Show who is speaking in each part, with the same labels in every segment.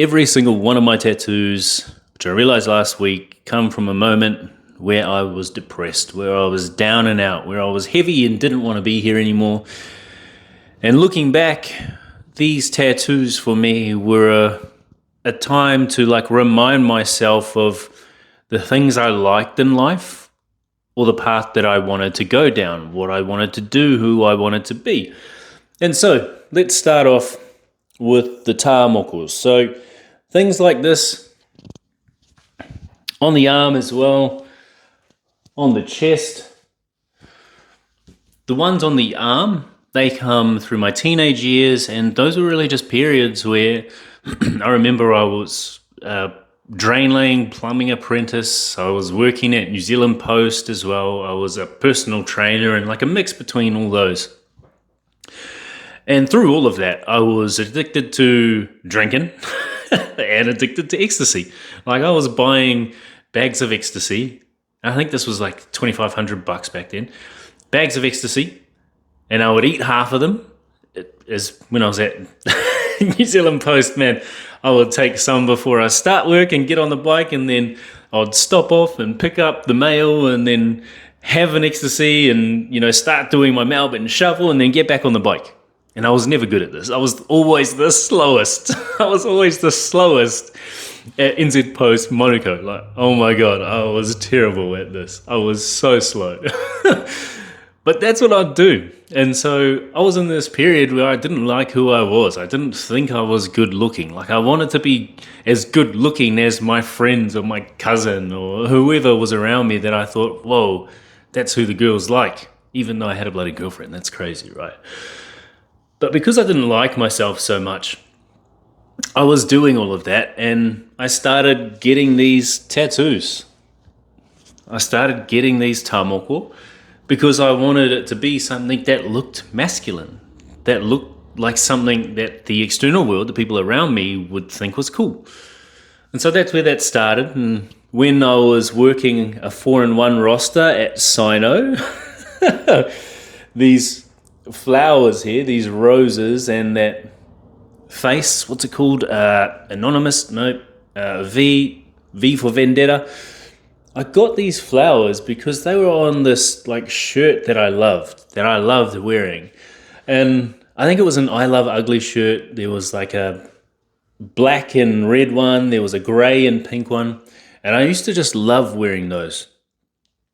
Speaker 1: Every single one of my tattoos, which I realized last week, come from a moment where I was depressed, where I was down and out, where I was heavy and didn't want to be here anymore. And looking back, these tattoos for me were a time to remind myself of the things I liked in life, or the path that I wanted to go down, what I wanted to do, who I wanted to be. And so let's start off with the tā mokos. So things like this on the arm as well, on the chest. The ones on the arm, they come through my teenage years, and those were really just periods where I remember I was drain laying, plumbing apprentice. I was working at New Zealand Post as well. I was a personal trainer and a mix between all those. And through all of that, I was addicted to drinking and addicted to ecstasy. I was buying bags of ecstasy. I think this was $2,500 back then. Bags of ecstasy, and I would eat half of them. When I was at New Zealand Post, man, I would take some before I start work and get on the bike, and then I would stop off and pick up the mail and then have an ecstasy and, start doing my Melbourne shuffle and then get back on the bike. And I was never good at this. I was always the slowest. I was always the slowest at NZ Post Monaco. Oh my God, I was terrible at this. I was so slow. But that's what I'd do. And so I was in this period where I didn't like who I was. I didn't think I was good looking. I wanted to be as good looking as my friends or my cousin or whoever was around me, that I thought, whoa, that's who the girls like. Even though I had a bloody girlfriend. That's crazy, right? But because I didn't like myself so much, I was doing all of that, and I started getting these tattoos. I started getting these tā moko because I wanted it to be something that looked masculine, that looked like something that the external world, the people around me, would think was cool. And so that's where that started. And when I was working a 4-in-1 roster at Sino, these flowers here, these roses, and that face, what's it called? Anonymous? No. V for Vendetta. I got these flowers because they were on this shirt that I loved wearing. And I think it was an I Love Ugly shirt. There was a black and red one. There was a grey and pink one. And I used to just love wearing those.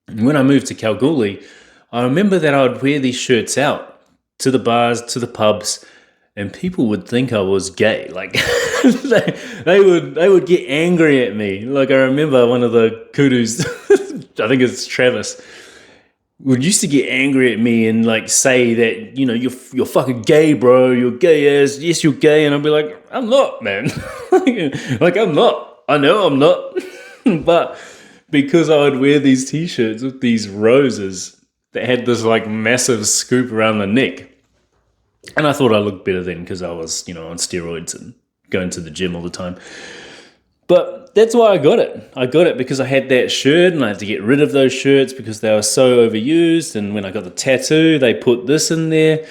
Speaker 1: And when I moved to Kalgoorlie, I remember that I would wear these shirts out to the bars, to the pubs, and people would think I was gay. They would get angry at me. I remember one of the kudus, I think it's Travis, used to get angry at me and say that, you're fucking gay, bro. You're gay as, yes, you're gay. And I'd be like, I'm not, man. I'm not. I know I'm not. But because I would wear these t-shirts with these roses that had this massive scoop around the neck. And I thought I looked better then because I was, on steroids and going to the gym all the time. But that's why I got it. I got it because I had that shirt, and I had to get rid of those shirts because they were so overused. And when I got the tattoo, they put this in there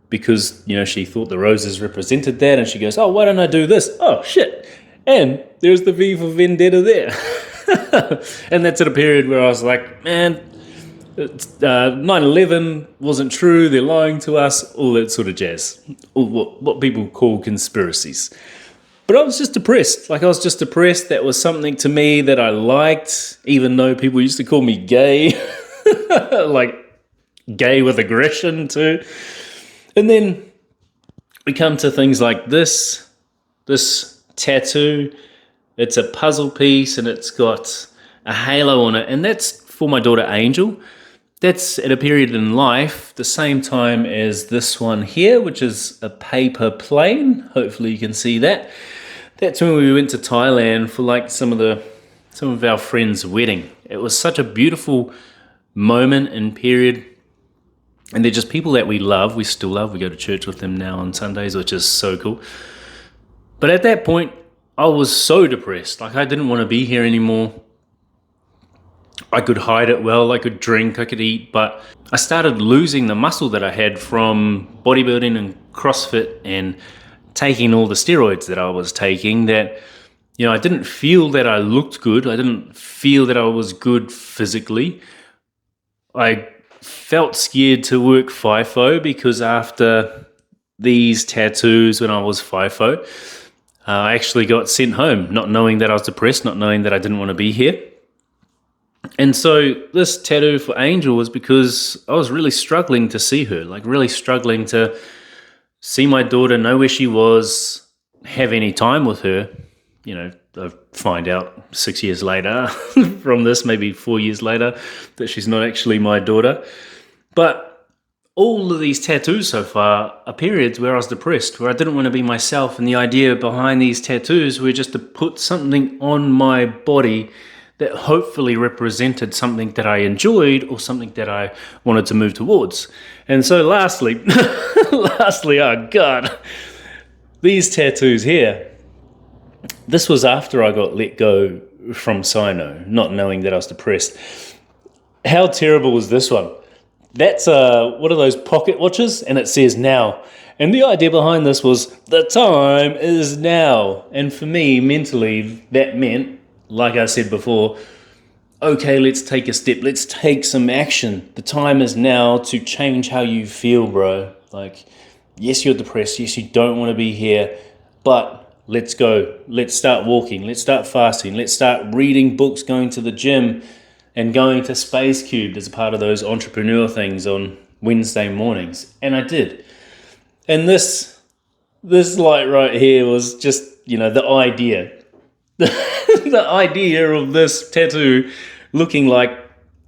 Speaker 1: because, she thought the roses represented that. And she goes, oh, why don't I do this? Oh, shit. And there's the V for Vendetta there. And that's at a period where I was like, man, 9/11 wasn't true, they're lying to us, all that sort of jazz, all what people call conspiracies. But I was just depressed. That was something to me that I liked, even though people used to call me gay, gay with aggression too. And then we come to things like this tattoo. It's a puzzle piece, and it's got a halo on it, and that's for my daughter Angel. That's at a period in life, the same time as this one here, which is a paper plane. Hopefully you can see that. That's when we went to Thailand for some of our friends' wedding. It was such a beautiful moment and period. And they're just people that we love. We still love. We go to church with them now on Sundays, which is so cool. But at that point, I was so depressed. I didn't want to be here anymore. I could hide it well, I could drink, I could eat, but I started losing the muscle that I had from bodybuilding and CrossFit and taking all the steroids that I was taking that, I didn't feel that I looked good. I didn't feel that I was good physically. I felt scared to work FIFO because after these tattoos when I was FIFO, I actually got sent home, not knowing that I was depressed, not knowing that I didn't want to be here. And so this tattoo for Angel was because I was really struggling to see her, like really struggling to see my daughter, know where she was, have any time with her. I find out 6 years later from this, maybe 4 years later, that she's not actually my daughter. But all of these tattoos so far are periods where I was depressed, where I didn't want to be myself. And the idea behind these tattoos were just to put something on my body that hopefully represented something that I enjoyed or something that I wanted to move towards. And so lastly, oh God, these tattoos here, this was after I got let go from Sino, not knowing that I was depressed. How terrible was this one? That's what are those pocket watches? And it says now. And the idea behind this was the time is now. And for me, mentally, that meant, like I said before, okay, let's take a step. Let's take some action. The time is now to change how you feel, bro. Like, yes, you're depressed. Yes, you don't want to be here. But let's go. Let's start walking. Let's start fasting. Let's start reading books, going to the gym, and going to Space Cubed as a part of those entrepreneur things on Wednesday mornings. And I did. And this light right here was just, the idea. The idea of this tattoo looking like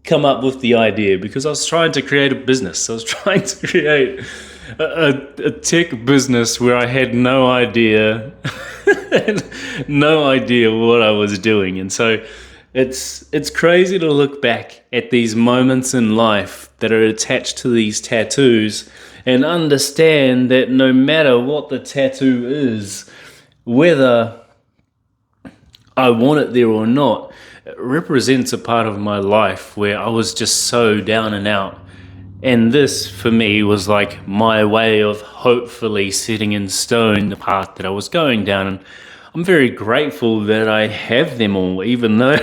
Speaker 1: come up with the idea because I was trying to create a business. I was trying to create a tech business where I had no idea what I was doing. And so it's crazy to look back at these moments in life that are attached to these tattoos and understand that no matter what the tattoo is, whether I want it there or not, it represents a part of my life where I was just so down and out. And this, for me, was like my way of hopefully setting in stone the path that I was going down. And I'm very grateful that I have them all, even though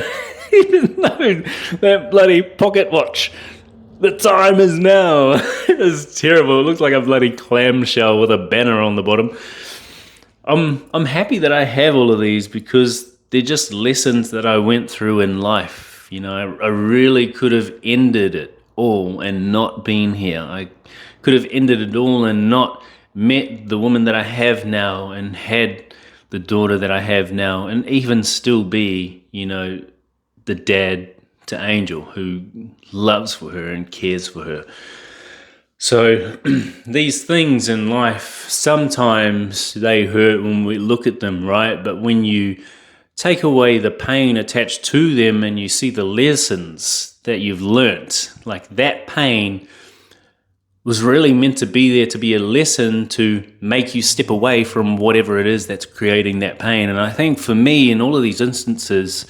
Speaker 1: that bloody pocket watch, the time is now, is terrible. It looks like a bloody clamshell with a banner on the bottom. I'm happy that I have all of these because they're just lessons that I went through in life. I really could have ended it all and not been here. I could have ended it all and not met the woman that I have now and had the daughter that I have now and even still be, the dad to Angel who loves for her and cares for her. So these things in life, sometimes they hurt when we look at them, right? But when you take away the pain attached to them and you see the lessons that you've learnt, like that pain was really meant to be there to be a lesson to make you step away from whatever it is that's creating that pain. And I think for me, in all of these instances,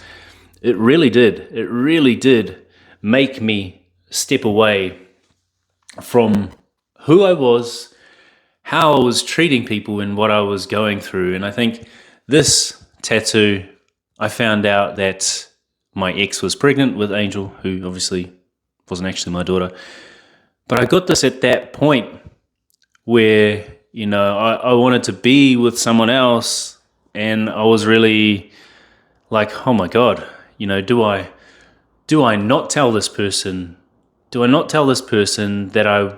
Speaker 1: it really did make me step away from who I was, how I was treating people and what I was going through. And I think this tattoo, I found out that my ex was pregnant with Angel, who obviously wasn't actually my daughter. But I got this at that point where, I wanted to be with someone else and I was really like, oh my God, do I not tell this person? Do I not tell this person that I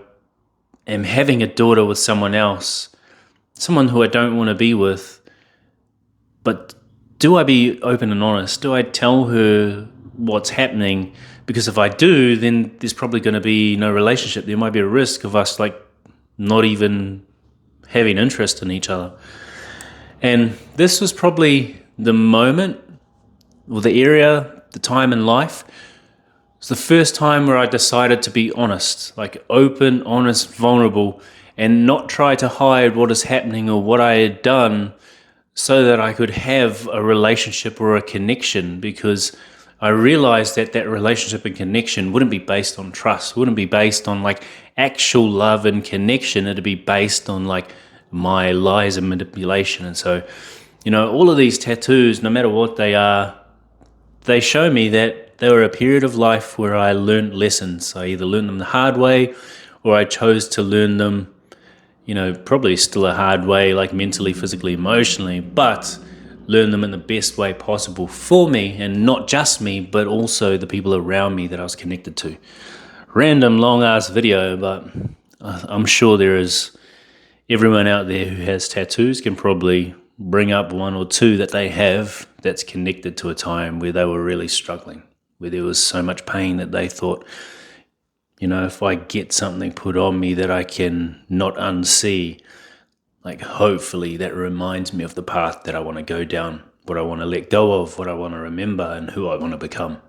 Speaker 1: am having a daughter with someone else, someone who I don't want to be with? But do I be open and honest? Do I tell her what's happening? Because if I do, then there's probably going to be no relationship. There might be a risk of us not even having interest in each other. And this was probably the moment or the area, the time in life. It's the first time where I decided to be honest, like open, honest, vulnerable, and not try to hide what is happening or what I had done so that I could have a relationship or a connection, because I realized that relationship and connection wouldn't be based on trust, wouldn't be based on actual love and connection. It'd be based on my lies and manipulation. And so, all of these tattoos, no matter what they are, they show me that they were a period of life where I learned lessons. I either learned them the hard way, or I chose to learn them, probably still a hard way, like mentally, physically, emotionally, but learn them in the best way possible for me, and not just me, but also the people around me that I was connected to. Random long ass video, but I'm sure there is everyone out there who has tattoos can probably bring up one or two that they have that's connected to a time where they were really struggling, where there was so much pain that they thought, if I get something put on me that I can not unsee, like hopefully that reminds me of the path that I want to go down, what I want to let go of, what I want to remember, and who I want to become.